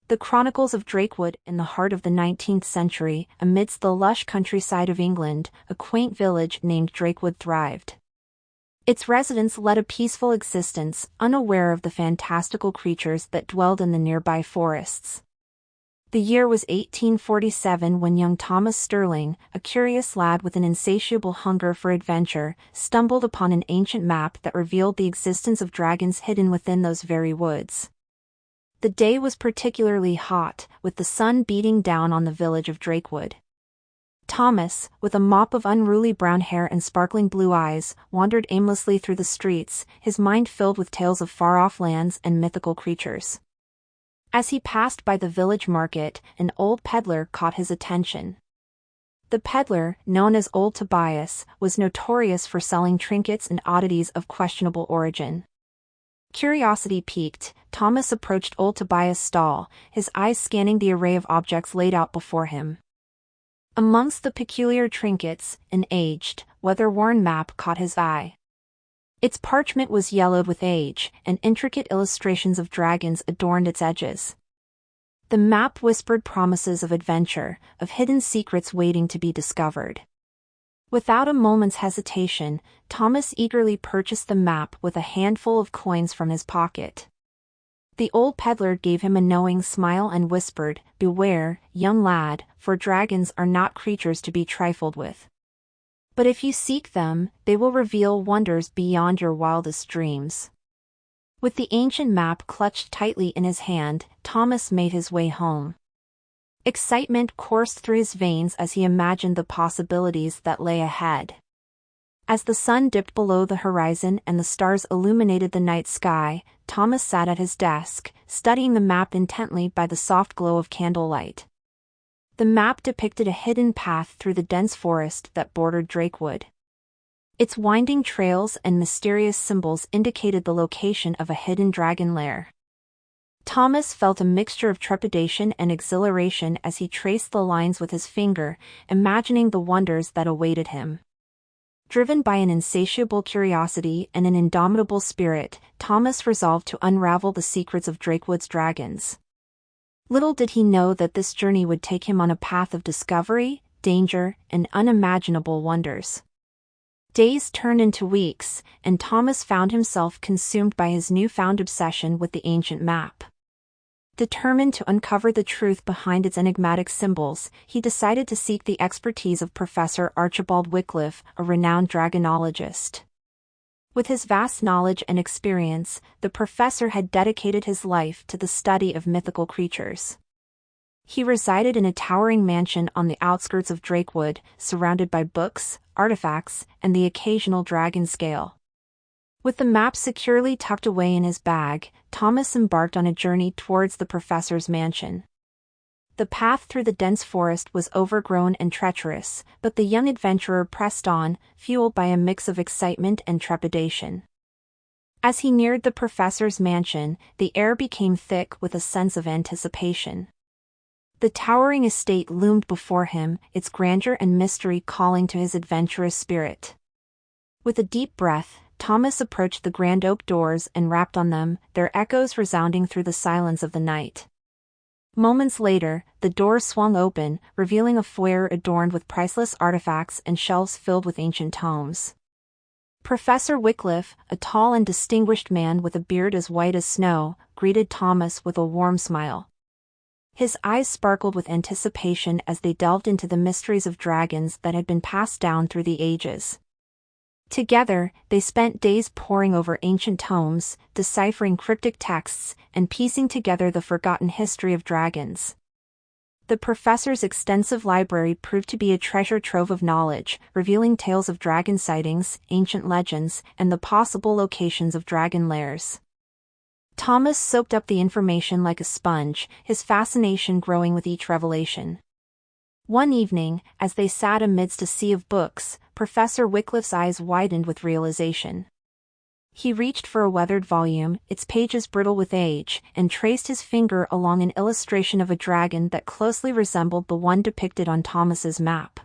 The Chronicles of DrakeWoods. In the heart of the 19th century, amidst the lush countryside of England, a quaint village named DrakeWoods thrived. Its residents led a peaceful existence, unaware of the fantastical creatures that dwelled in the nearby forests. The year was 1847 when young Thomas Sterling, a curious lad with an insatiable hunger for adventure, stumbled upon an ancient map that revealed the existence of dragons hidden within those very woods. The day was particularly hot, with the sun beating down on the village of DrakeWoods. Thomas, with a mop of unruly brown hair and sparkling blue eyes, wandered aimlessly through the streets, his mind filled with tales of far-off lands and mythical creatures. As he passed by the village market, an old peddler caught his attention. The peddler, known as Old Tobias, was notorious for selling trinkets and oddities of questionable origin. Curiosity piqued, Thomas approached Old Tobias' stall, his eyes scanning the array of objects laid out before him. Amongst the peculiar trinkets, an aged, weather-worn map caught his eye. Its parchment was yellowed with age, and intricate illustrations of dragons adorned its edges. The map whispered promises of adventure, of hidden secrets waiting to be discovered. Without a moment's hesitation, Thomas eagerly purchased the map with a handful of coins from his pocket. The old peddler gave him a knowing smile and whispered, "Beware, young lad, for dragons are not creatures to be trifled with. But if you seek them, they will reveal wonders beyond your wildest dreams." With the ancient map clutched tightly in his hand, Thomas made his way home. Excitement coursed through his veins as he imagined the possibilities that lay ahead. As the sun dipped below the horizon and the stars illuminated the night sky, Thomas sat at his desk, studying the map intently by the soft glow of candlelight. The map depicted a hidden path through the dense forest that bordered DrakeWoods. Its winding trails and mysterious symbols indicated the location of a hidden dragon lair. Thomas felt a mixture of trepidation and exhilaration as he traced the lines with his finger, imagining the wonders that awaited him. Driven by an insatiable curiosity and an indomitable spirit, Thomas resolved to unravel the secrets of DrakeWoods' dragons. Little did he know that this journey would take him on a path of discovery, danger, and unimaginable wonders. Days turned into weeks, and Thomas found himself consumed by his newfound obsession with the ancient map. Determined to uncover the truth behind its enigmatic symbols, he decided to seek the expertise of Professor Archibald Wycliffe, a renowned dragonologist. With his vast knowledge and experience, the professor had dedicated his life to the study of mythical creatures. He resided in a towering mansion on the outskirts of DrakeWoods, surrounded by books, artifacts, and the occasional dragon scale. With the map securely tucked away in his bag, Thomas embarked on a journey towards the professor's mansion. The path through the dense forest was overgrown and treacherous, but the young adventurer pressed on, fueled by a mix of excitement and trepidation. As he neared the professor's mansion, the air became thick with a sense of anticipation. The towering estate loomed before him, its grandeur and mystery calling to his adventurous spirit. With a deep breath, Thomas approached the grand oak doors and rapped on them, their echoes resounding through the silence of the night. Moments later, the doors swung open, revealing a foyer adorned with priceless artifacts and shelves filled with ancient tomes. Professor Wycliffe, a tall and distinguished man with a beard as white as snow, greeted Thomas with a warm smile. His eyes sparkled with anticipation as they delved into the mysteries of dragons that had been passed down through the ages. Together, they spent days poring over ancient tomes, deciphering cryptic texts, and piecing together the forgotten history of dragons. The professor's extensive library proved to be a treasure trove of knowledge, revealing tales of dragon sightings, ancient legends, and the possible locations of dragon lairs. Thomas soaked up the information like a sponge, his fascination growing with each revelation. One evening, as they sat amidst a sea of books, Professor Wycliffe's eyes widened with realization. He reached for a weathered volume, its pages brittle with age, and traced his finger along an illustration of a dragon that closely resembled the one depicted on Thomas's map.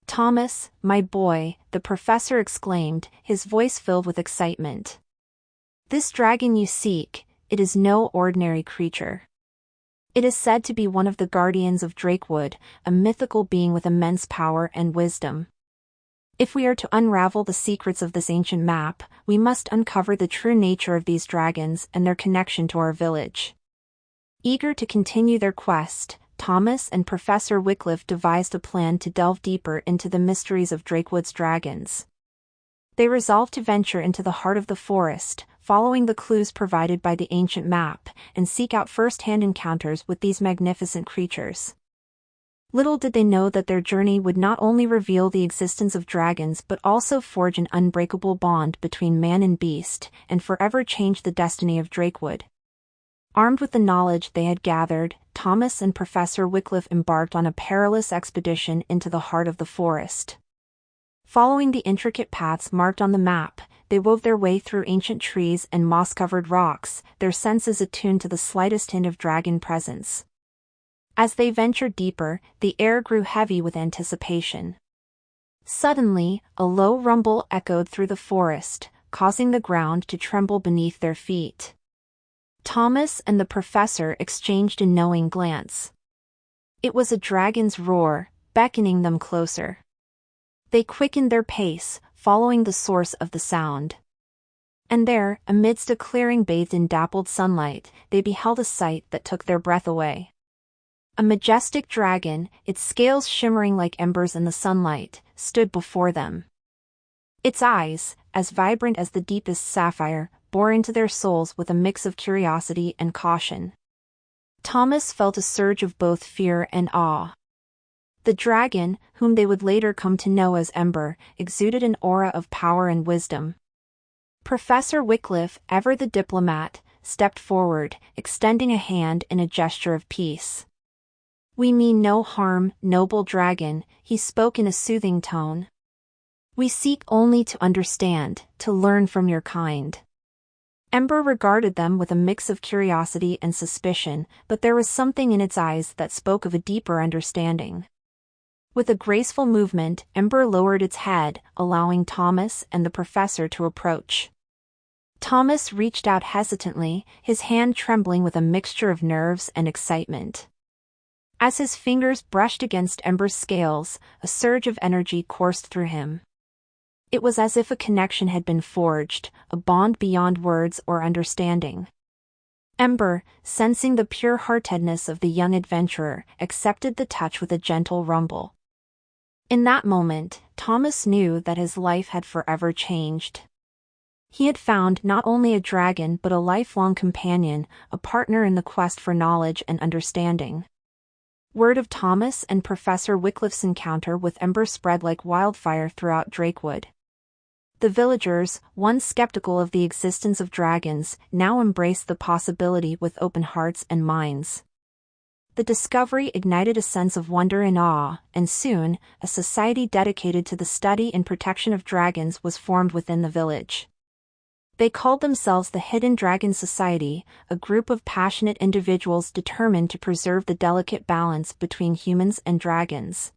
"Thomas, my boy," the professor exclaimed, his voice filled with excitement. "This dragon you seek, it is no ordinary creature. It is said to be one of the guardians of DrakeWood, a mythical being with immense power and wisdom. If we are to unravel the secrets of this ancient map, we must uncover the true nature of these dragons and their connection to our village. Eager to continue their quest, Thomas and Professor Wycliffe devised a plan to delve deeper into the mysteries of DrakeWood's dragons. They resolved to venture into the heart of the forest, following the clues provided by the ancient map, and seek out first-hand encounters with these magnificent creatures. Little did they know that their journey would not only reveal the existence of dragons but also forge an unbreakable bond between man and beast, and forever change the destiny of DrakeWood. Armed with the knowledge they had gathered, Thomas and Professor Wycliffe embarked on a perilous expedition into the heart of the forest. Following the intricate paths marked on the map, they wove their way through ancient trees and moss-covered rocks, their senses attuned to the slightest hint of dragon presence. As they ventured deeper, the air grew heavy with anticipation. Suddenly, a low rumble echoed through the forest, causing the ground to tremble beneath their feet. Thomas and the professor exchanged a knowing glance. It was a dragon's roar, beckoning them closer. They quickened their pace, following the source of the sound. And there, amidst a clearing bathed in dappled sunlight, they beheld a sight that took their breath away. A majestic dragon, its scales shimmering like embers in the sunlight, stood before them. Its eyes, as vibrant as the deepest sapphire, bore into their souls with a mix of curiosity and caution. Thomas felt a surge of both fear and awe. The dragon, whom they would later come to know as Ember, exuded an aura of power and wisdom. Professor Wycliffe, ever the diplomat, stepped forward, extending a hand in a gesture of peace. "We mean no harm, noble dragon," he spoke in a soothing tone. "We seek only to understand, to learn from your kind." Ember regarded them with a mix of curiosity and suspicion, but there was something in its eyes that spoke of a deeper understanding. With a graceful movement, Ember lowered its head, allowing Thomas and the professor to approach. Thomas reached out hesitantly, his hand trembling with a mixture of nerves and excitement. As his fingers brushed against Ember's scales, a surge of energy coursed through him. It was as if a connection had been forged, a bond beyond words or understanding. Ember, sensing the pure-heartedness of the young adventurer, accepted the touch with a gentle rumble. In that moment, Thomas knew that his life had forever changed. He had found not only a dragon but a lifelong companion, a partner in the quest for knowledge and understanding. Word of Thomas and Professor Wycliffe's encounter with Ember spread like wildfire throughout DrakeWood. The villagers, once skeptical of the existence of dragons, now embraced the possibility with open hearts and minds. The discovery ignited a sense of wonder and awe, and soon, a society dedicated to the study and protection of dragons was formed within the village. They called themselves the Hidden Dragon Society, a group of passionate individuals determined to preserve the delicate balance between humans and dragons.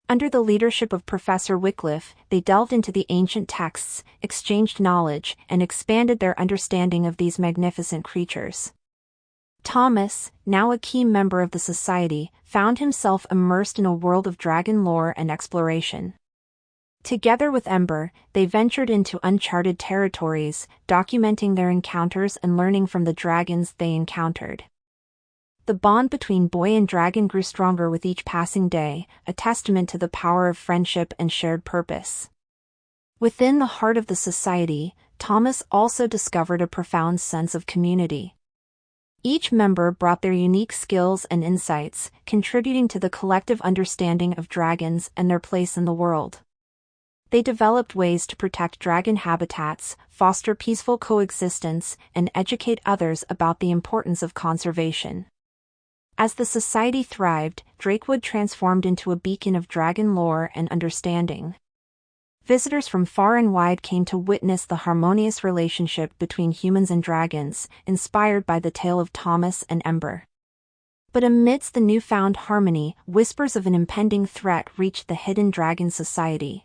Under the leadership of Professor Wycliffe, they delved into the ancient texts, exchanged knowledge, and expanded their understanding of these magnificent creatures. Thomas, now a key member of the society, found himself immersed in a world of dragon lore and exploration. Together with Ember, they ventured into uncharted territories, documenting their encounters and learning from the dragons they encountered. The bond between boy and dragon grew stronger with each passing day, a testament to the power of friendship and shared purpose. Within the heart of the society, Thomas also discovered a profound sense of community. Each member brought their unique skills and insights, contributing to the collective understanding of dragons and their place in the world. They developed ways to protect dragon habitats, foster peaceful coexistence, and educate others about the importance of conservation. As the society thrived, DrakeWood transformed into a beacon of dragon lore and understanding. Visitors from far and wide came to witness the harmonious relationship between humans and dragons, inspired by the tale of Thomas and Ember. But amidst the newfound harmony, whispers of an impending threat reached the Hidden Dragon Society.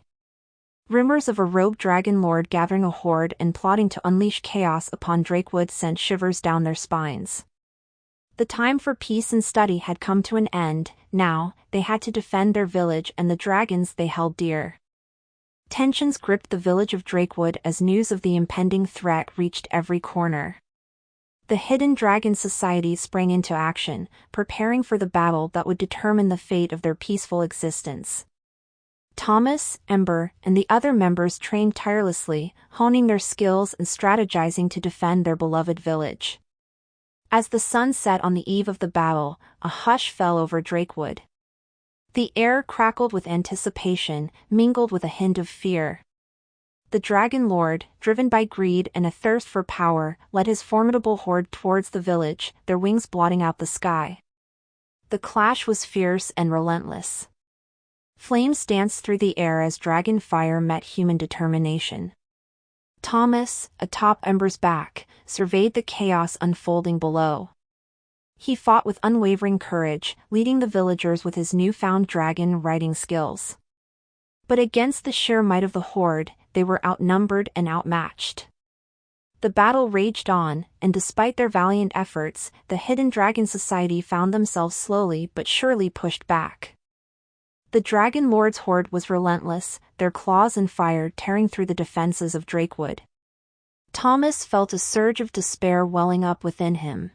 Rumors of a rogue dragon lord gathering a horde and plotting to unleash chaos upon DrakeWood sent shivers down their spines. The time for peace and study had come to an end. Now, they had to defend their village and the dragons they held dear. Tensions gripped the village of Drakewood as news of the impending threat reached every corner. The Hidden Dragon Society sprang into action, preparing for the battle that would determine the fate of their peaceful existence. Thomas, Ember, and the other members trained tirelessly, honing their skills and strategizing to defend their beloved village. As the sun set on the eve of the battle, a hush fell over Drakewood. The air crackled with anticipation, mingled with a hint of fear. The Dragon Lord, driven by greed and a thirst for power, led his formidable horde towards the village, their wings blotting out the sky. The clash was fierce and relentless. Flames danced through the air as dragon fire met human determination. Thomas, atop Ember's back, surveyed the chaos unfolding below. He fought with unwavering courage, leading the villagers with his newfound dragon riding skills. But against the sheer might of the horde, they were outnumbered and outmatched. The battle raged on, and despite their valiant efforts, the Hidden Dragon Society found themselves slowly but surely pushed back. The Dragon Lord's horde was relentless, their claws and fire tearing through the defenses of Drakewood. Thomas felt a surge of despair welling up within him.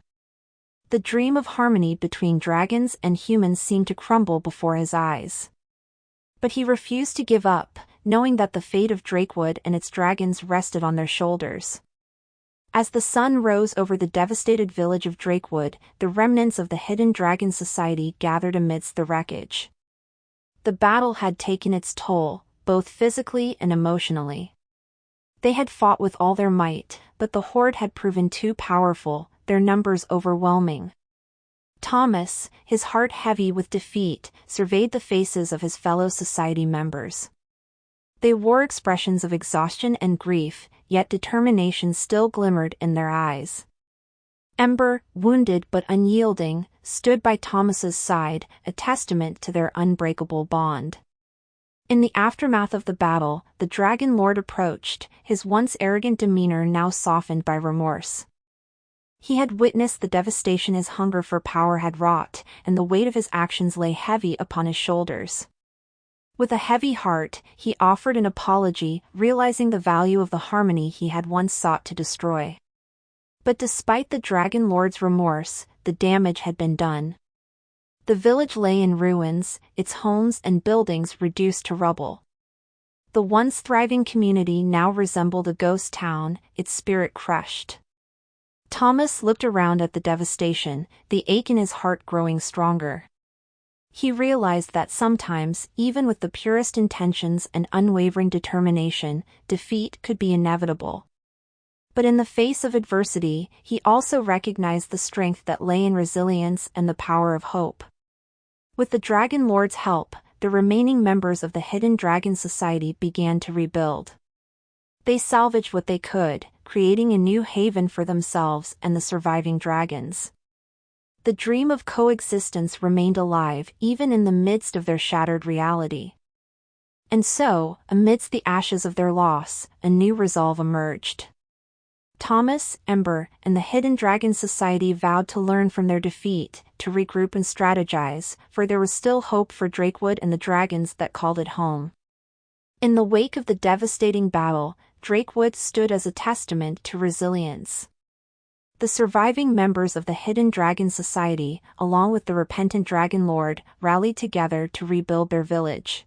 The dream of harmony between dragons and humans seemed to crumble before his eyes. But he refused to give up, knowing that the fate of Drakewood and its dragons rested on their shoulders. As the sun rose over the devastated village of Drakewood, the remnants of the Hidden Dragon Society gathered amidst the wreckage. The battle had taken its toll, both physically and emotionally. They had fought with all their might, but the horde had proven too powerful, their numbers overwhelming. Thomas, his heart heavy with defeat, surveyed the faces of his fellow society members. They wore expressions of exhaustion and grief, yet determination still glimmered in their eyes. Ember, wounded but unyielding, stood by Thomas's side, a testament to their unbreakable bond. In the aftermath of the battle, the Dragon Lord approached, his once arrogant demeanor now softened by remorse. He had witnessed the devastation his hunger for power had wrought, and the weight of his actions lay heavy upon his shoulders. With a heavy heart, he offered an apology, realizing the value of the harmony he had once sought to destroy. But despite the Dragon Lord's remorse, the damage had been done. The village lay in ruins, its homes and buildings reduced to rubble. The once thriving community now resembled a ghost town, its spirit crushed. Thomas looked around at the devastation, the ache in his heart growing stronger. He realized that sometimes, even with the purest intentions and unwavering determination, defeat could be inevitable. But in the face of adversity, he also recognized the strength that lay in resilience and the power of hope. With the Dragon Lord's help, the remaining members of the Hidden Dragon Society began to rebuild. They salvaged what they could, creating a new haven for themselves and the surviving dragons. The dream of coexistence remained alive even in the midst of their shattered reality. And so, amidst the ashes of their loss, a new resolve emerged. Thomas, Ember, and the Hidden Dragon Society vowed to learn from their defeat, to regroup and strategize, for there was still hope for Drakewood and the dragons that called it home. In the wake of the devastating battle, Drakewood stood as a testament to resilience. The surviving members of the Hidden Dragon Society, along with the repentant Dragon Lord, rallied together to rebuild their village.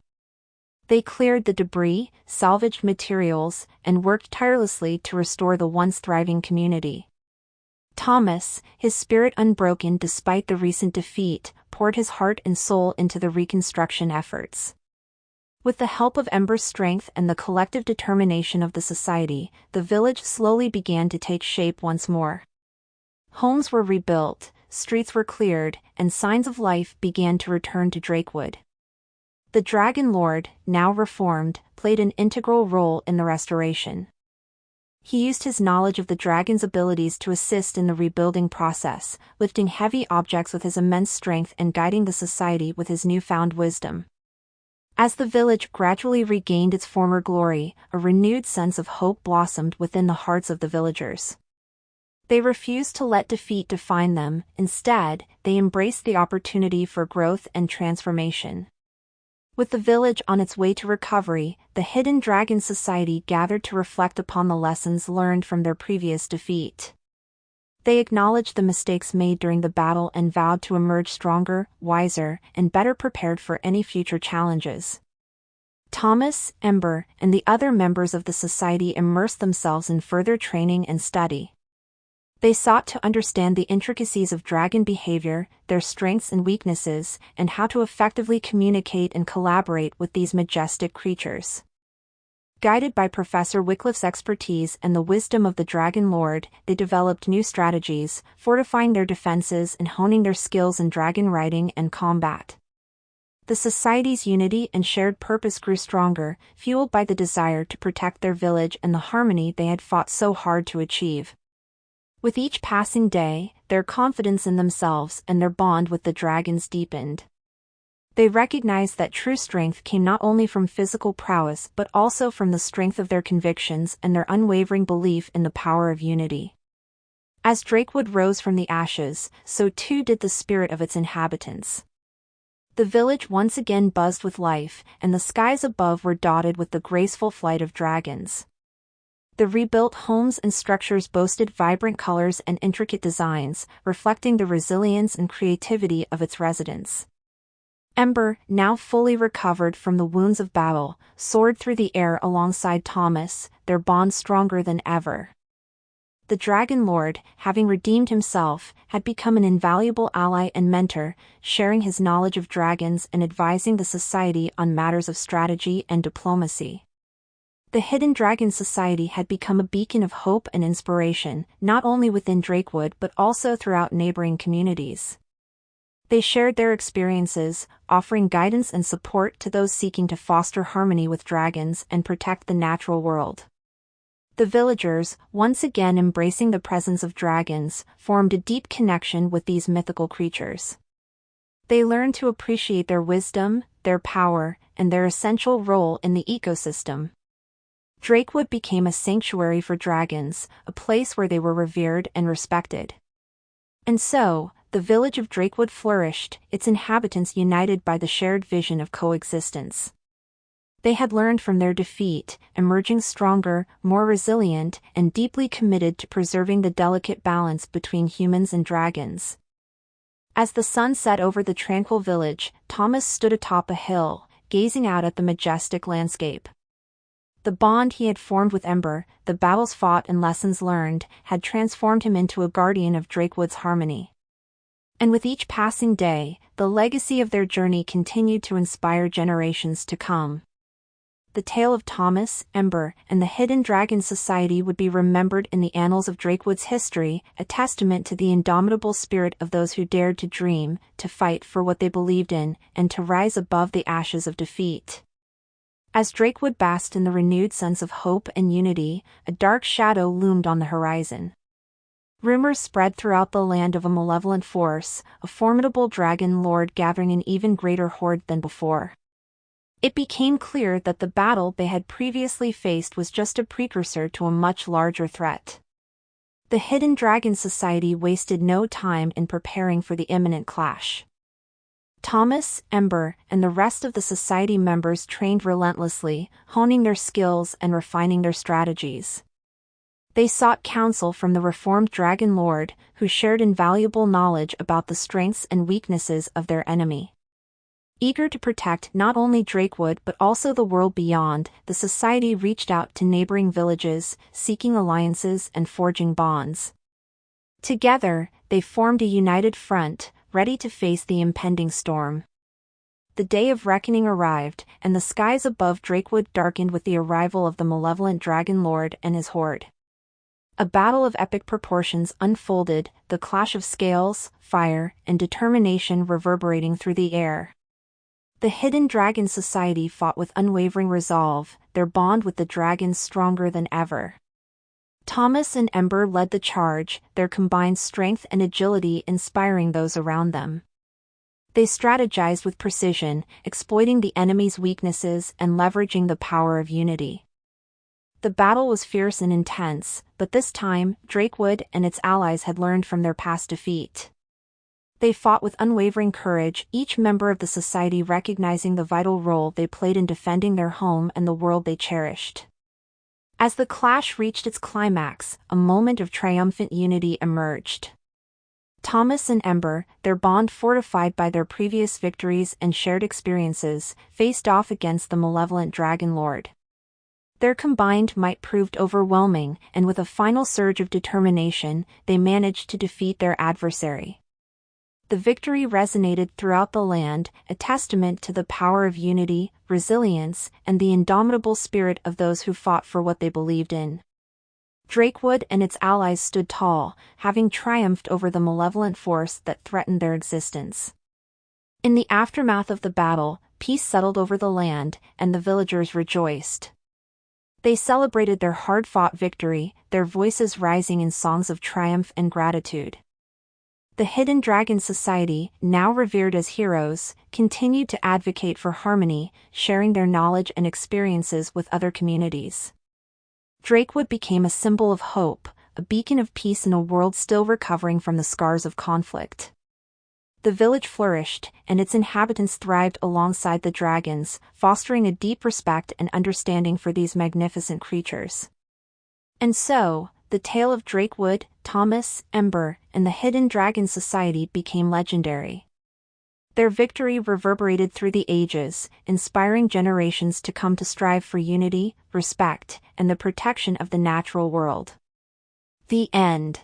They cleared the debris, salvaged materials, and worked tirelessly to restore the once thriving community. Thomas, his spirit unbroken despite the recent defeat, poured his heart and soul into the reconstruction efforts. With the help of Ember's strength and the collective determination of the society, the village slowly began to take shape once more. Homes were rebuilt, streets were cleared, and signs of life began to return to Drakewood. The Dragon Lord, now reformed, played an integral role in the restoration. He used his knowledge of the dragon's abilities to assist in the rebuilding process, lifting heavy objects with his immense strength and guiding the society with his newfound wisdom. As the village gradually regained its former glory, a renewed sense of hope blossomed within the hearts of the villagers. They refused to let defeat define them. Instead, they embraced the opportunity for growth and transformation. With the village on its way to recovery, the Hidden Dragon Society gathered to reflect upon the lessons learned from their previous defeat. They acknowledged the mistakes made during the battle and vowed to emerge stronger, wiser, and better prepared for any future challenges. Thomas, Ember, and the other members of the society immersed themselves in further training and study. They sought to understand the intricacies of dragon behavior, their strengths and weaknesses, and how to effectively communicate and collaborate with these majestic creatures. Guided by Professor Wycliffe's expertise and the wisdom of the Dragon Lord, they developed new strategies, fortifying their defenses and honing their skills in dragon riding and combat. The society's unity and shared purpose grew stronger, fueled by the desire to protect their village and the harmony they had fought so hard to achieve. With each passing day, their confidence in themselves and their bond with the dragons deepened. They recognized that true strength came not only from physical prowess but also from the strength of their convictions and their unwavering belief in the power of unity. As Drakewood rose from the ashes, so too did the spirit of its inhabitants. The village once again buzzed with life, and the skies above were dotted with the graceful flight of dragons. The rebuilt homes and structures boasted vibrant colors and intricate designs, reflecting the resilience and creativity of its residents. Ember, now fully recovered from the wounds of battle, soared through the air alongside Thomas, their bond stronger than ever. The Dragon Lord, having redeemed himself, had become an invaluable ally and mentor, sharing his knowledge of dragons and advising the society on matters of strategy and diplomacy. The Hidden Dragon Society had become a beacon of hope and inspiration, not only within Drakewood but also throughout neighboring communities. They shared their experiences, offering guidance and support to those seeking to foster harmony with dragons and protect the natural world. The villagers, once again embracing the presence of dragons, formed a deep connection with these mythical creatures. They learned to appreciate their wisdom, their power, and their essential role in the ecosystem. Drakewood became a sanctuary for dragons, a place where they were revered and respected. And so, the village of Drakewood flourished, its inhabitants united by the shared vision of coexistence. They had learned from their defeat, emerging stronger, more resilient, and deeply committed to preserving the delicate balance between humans and dragons. As the sun set over the tranquil village, Thomas stood atop a hill, gazing out at the majestic landscape. The bond he had formed with Ember, the battles fought and lessons learned, had transformed him into a guardian of Drakewood's harmony. And with each passing day, the legacy of their journey continued to inspire generations to come. The tale of Thomas, Ember, and the Hidden Dragon Society would be remembered in the annals of Drakewood's history, a testament to the indomitable spirit of those who dared to dream, to fight for what they believed in, and to rise above the ashes of defeat. As Drakewood basked in the renewed sense of hope and unity, a dark shadow loomed on the horizon. Rumors spread throughout the land of a malevolent force, a formidable dragon lord gathering an even greater horde than before. It became clear that the battle they had previously faced was just a precursor to a much larger threat. The Hidden Dragon Society wasted no time in preparing for the imminent clash. Thomas, Ember, and the rest of the society members trained relentlessly, honing their skills and refining their strategies. They sought counsel from the reformed Dragon Lord, who shared invaluable knowledge about the strengths and weaknesses of their enemy. Eager to protect not only Drakewood but also the world beyond, the society reached out to neighboring villages, seeking alliances and forging bonds. Together, they formed a united front, ready to face the impending storm. The day of reckoning arrived, and the skies above Drakewood darkened with the arrival of the malevolent Dragon Lord and his horde. A battle of epic proportions unfolded, the clash of scales, fire, and determination reverberating through the air. The Hidden Dragon Society fought with unwavering resolve, their bond with the dragons stronger than ever. Thomas and Ember led the charge, their combined strength and agility inspiring those around them. They strategized with precision, exploiting the enemy's weaknesses and leveraging the power of unity. The battle was fierce and intense, but this time, DrakeWood and its allies had learned from their past defeat. They fought with unwavering courage, each member of the society recognizing the vital role they played in defending their home and the world they cherished. As the clash reached its climax, a moment of triumphant unity emerged. Thomas and Ember, their bond fortified by their previous victories and shared experiences, faced off against the malevolent Dragon Lord. Their combined might proved overwhelming, and with a final surge of determination, they managed to defeat their adversary. The victory resonated throughout the land, a testament to the power of unity, resilience, and the indomitable spirit of those who fought for what they believed in. DrakeWood and its allies stood tall, having triumphed over the malevolent force that threatened their existence. In the aftermath of the battle, peace settled over the land, and the villagers rejoiced. They celebrated their hard-fought victory, their voices rising in songs of triumph and gratitude. The Hidden Dragon Society, now revered as heroes, continued to advocate for harmony, sharing their knowledge and experiences with other communities. DrakeWood became a symbol of hope, a beacon of peace in a world still recovering from the scars of conflict. The village flourished, and its inhabitants thrived alongside the dragons, fostering a deep respect and understanding for these magnificent creatures. And so, the tale of DrakeWood, Thomas, Ember, and the Hidden Dragon Society became legendary. Their victory reverberated through the ages, inspiring generations to come to strive for unity, respect, and the protection of the natural world. The end.